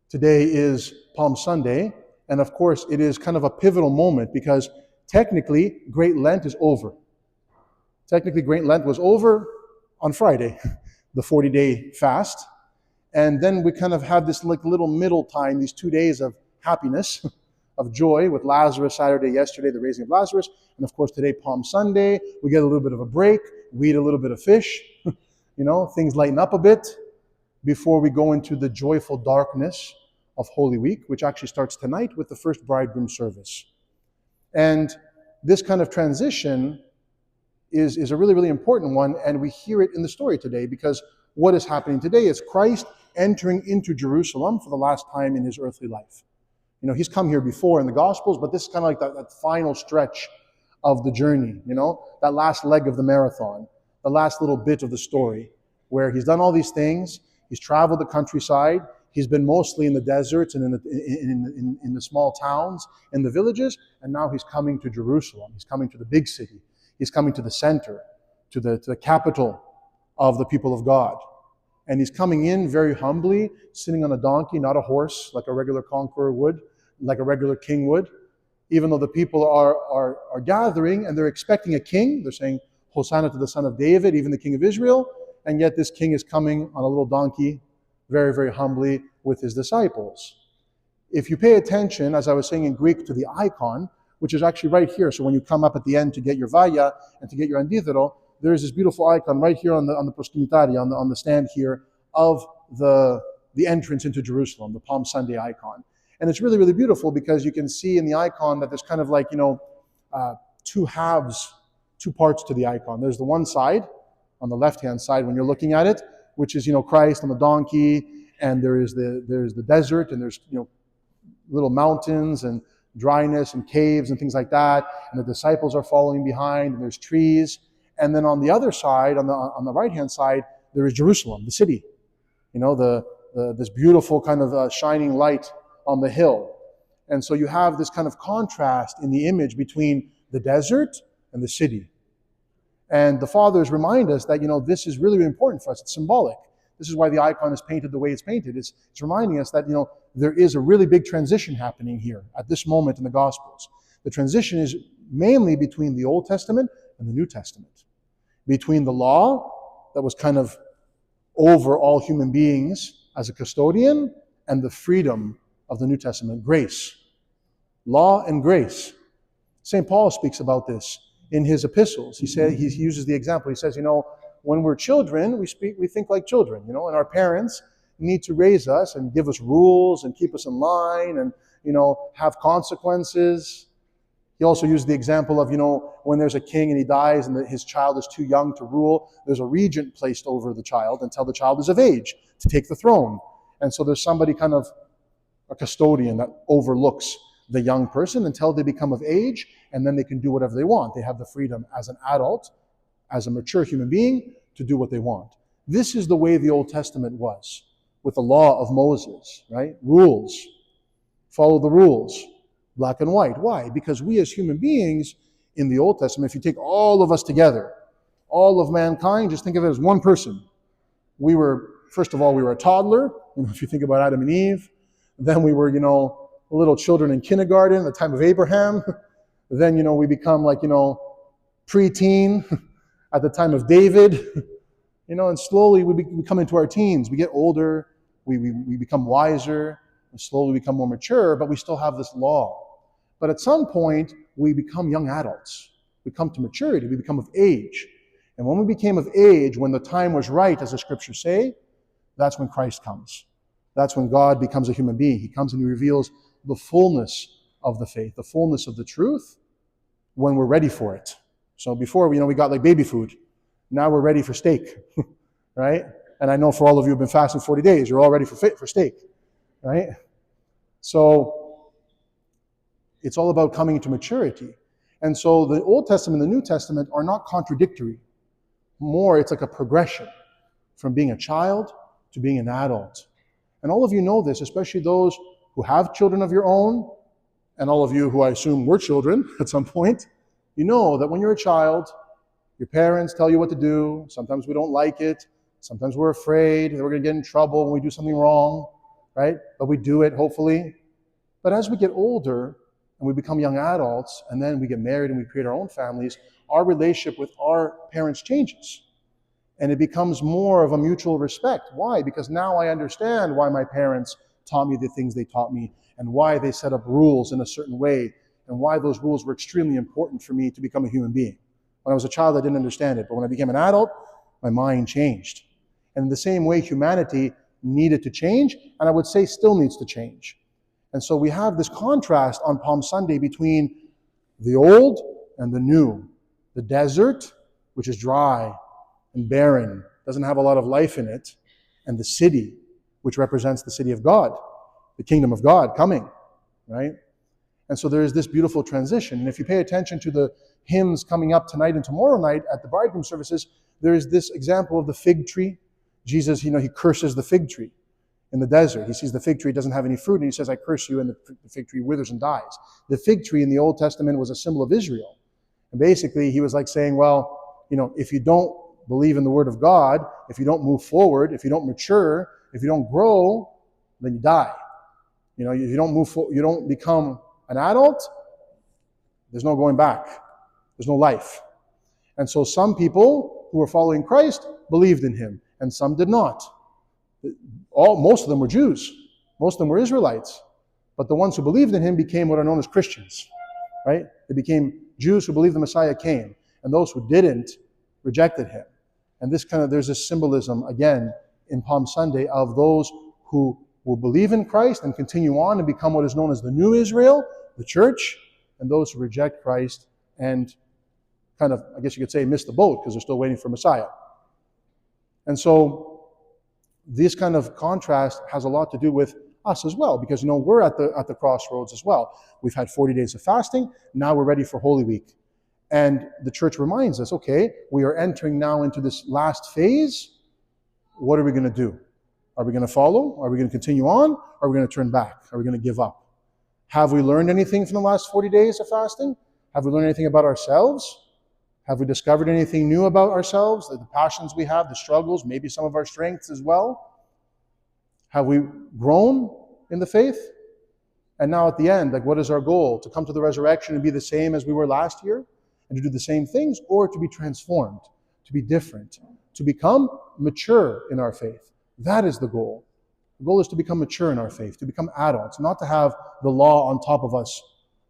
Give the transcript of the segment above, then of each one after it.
Today is Palm Sunday, and of course it is kind of a pivotal moment because technically Great Lent is over. Technically Great Lent was over on Friday, the 40-day fast, and then we kind of have this like little middle time, these 2 days of happiness, of joy with Lazarus Saturday, yesterday, the raising of Lazarus, and of course today Palm Sunday, we get a little bit of a break, we eat a little bit of fish, things lighten up a bit before we go into the joyful darkness of Holy Week, which actually starts tonight with the first bridegroom service. And this kind of transition is a really, really important one, and we hear it in the story today because what is happening today is Christ entering into Jerusalem for the last time in his earthly life. He's come here before in the Gospels, but this is kind of like that final stretch of the journey, that last leg of the marathon, the last little bit of the story, where he's done all these things, he's traveled the countryside, he's been mostly in the deserts and in the small towns, in the villages, and now he's coming to Jerusalem. He's coming to the big city. He's coming to the center, to the capital of the people of God. And he's coming in very humbly, sitting on a donkey, not a horse, like a regular conqueror would, like a regular king would. Even though the people are gathering and they're expecting a king, they're saying, Hosanna to the Son of David, even the King of Israel, and yet this king is coming on a little donkey, very, very humbly with his disciples. If you pay attention, as I was saying in Greek, to the icon, which is actually right here, so when you come up at the end to get your vaya and to get your andithero, there is this beautiful icon right here on the proskimitari, on the stand here, of the entrance into Jerusalem, the Palm Sunday icon. And it's really, really beautiful because you can see in the icon that there's kind of like, two halves, two parts to the icon. There's the one side, on the left-hand side when you're looking at it, which is, Christ on the donkey, and there's the desert, and there's, little mountains and dryness and caves and things like that, and the disciples are following behind, and there's trees. And then on the other side, on the right-hand side, there is Jerusalem, the city. This beautiful kind of shining light on the hill. And so you have this kind of contrast in the image between the desert and the city. And the fathers remind us that, this is really, really important for us. It's symbolic. This is why the icon is painted the way it's painted. It's reminding us that, there is a really big transition happening here at this moment in the Gospels. The transition is mainly between the Old Testament and the New Testament. Between the law that was kind of over all human beings as a custodian and the freedom of the New Testament, grace. Law and grace. St. Paul speaks about this in his epistles. He uses the example. He says, when we're children, we think like children, and our parents need to raise us and give us rules and keep us in line and, have consequences. He also used the example of, when there's a king and he dies and his child is too young to rule, there's a regent placed over the child until the child is of age to take the throne. And so there's somebody kind of a custodian that overlooks the young person until they become of age, and then they can do whatever they want. They have the freedom as an adult, as a mature human being, to do what they want. This is the way the Old Testament was, with the law of Moses, right? Rules. Follow the rules. Black and white. Why? Because we as human beings in the Old Testament, if you take all of us together, all of mankind, just think of it as one person. First of all, we were a toddler, if you think about Adam and Eve. Then we were, little children in kindergarten at the time of Abraham. Then, we become like, preteen at the time of David. And slowly we come into our teens. We get older, we become wiser, and slowly become more mature, but we still have this law. But at some point, we become young adults. We come to maturity, we become of age. And when we became of age, when the time was right, as the scriptures say, that's when Christ comes. That's when God becomes a human being. He comes and he reveals the fullness of the faith, the fullness of the truth, when we're ready for it. So before, we got like baby food. Now we're ready for steak, right? And I know for all of you who've been fasting 40 days, you're all ready for steak, right? So it's all about coming to maturity. And so the Old Testament and the New Testament are not contradictory. More, it's like a progression from being a child to being an adult. And all of you know this, especially those who have children of your own, and all of you who I assume were children at some point. You know that when you're a child, your parents tell you what to do. Sometimes we don't like it. Sometimes we're afraid that we're going to get in trouble when we do something wrong, right? But we do it, hopefully. But as we get older and we become young adults, and then we get married and we create our own families, our relationship with our parents changes. And it becomes more of a mutual respect. Why? Because now I understand why my parents taught me the things they taught me, and why they set up rules in a certain way, and why those rules were extremely important for me to become a human being. When I was a child, I didn't understand it. But when I became an adult, my mind changed. And in the same way, humanity needed to change, and I would say still needs to change. And so we have this contrast on Palm Sunday between the old and the new. The desert, which is dry and barren, doesn't have a lot of life in it, and the city, which represents the city of God, the kingdom of God coming, right? And so there is this beautiful transition. And if you pay attention to the hymns coming up tonight and tomorrow night at the bridegroom services, there is this example of the fig tree. Jesus, he curses the fig tree in the desert. He sees the fig tree doesn't have any fruit, and he says, I curse you, and the fig tree withers and dies. The fig tree in the Old Testament was a symbol of Israel. And basically, he was like saying, well, if you don't believe in the Word of God, if you don't move forward, if you don't mature, if you don't grow, then you die. If you don't move forward, you don't become an adult, there's no going back. There's no life. And so some people who were following Christ believed in him, and some did not. Most of them were Jews. Most of them were Israelites. But the ones who believed in him became what are known as Christians, right? They became Jews who believed the Messiah came, and those who didn't rejected him. And there's this symbolism, again, in Palm Sunday of those who will believe in Christ and continue on and become what is known as the new Israel, the church, and those who reject Christ and kind of, I guess you could say, miss the boat because they're still waiting for Messiah. And so this kind of contrast has a lot to do with us as well, because we're at the crossroads as well. We've had 40 days of fasting. Now we're ready for Holy Week. And the church reminds us, okay, we are entering now into this last phase. What are we going to do? Are we going to follow? Are we going to continue on? Or are we going to turn back? Are we going to give up? Have we learned anything from the last 40 days of fasting? Have we learned anything about ourselves? Have we discovered anything new about ourselves? The passions we have, the struggles, maybe some of our strengths as well? Have we grown in the faith? And now at the end, what is our goal? To come to the resurrection and be the same as we were last year? And to do the same things? Or to be transformed, to be different, to become mature in our faith? That is the goal. The goal is to become mature in our faith, to become adults, not to have the law on top of us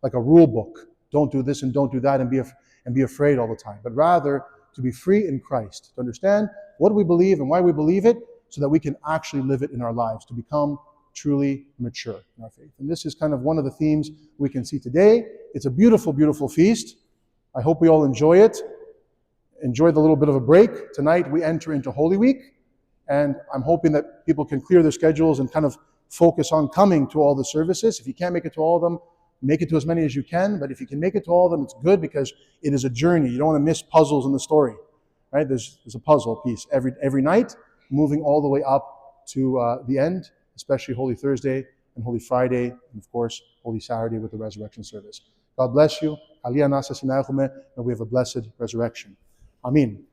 like a rule book. Don't do this and don't do that and be afraid all the time. But rather, to be free in Christ, to understand what we believe and why we believe it, so that we can actually live it in our lives, to become truly mature in our faith. And this is kind of one of the themes we can see today. It's a beautiful, beautiful feast. I hope we all enjoy it. Enjoy the little bit of a break. Tonight we enter into Holy Week, and I'm hoping that people can clear their schedules and kind of focus on coming to all the services. If you can't make it to all of them, make it to as many as you can. But if you can make it to all of them, it's good, because it is a journey. You don't want to miss puzzles in the story, right? There's a puzzle piece every night, moving all the way up to the end, especially Holy Thursday and Holy Friday, and of course, Holy Saturday with the resurrection service. God bless you. And we have a blessed resurrection. Amen.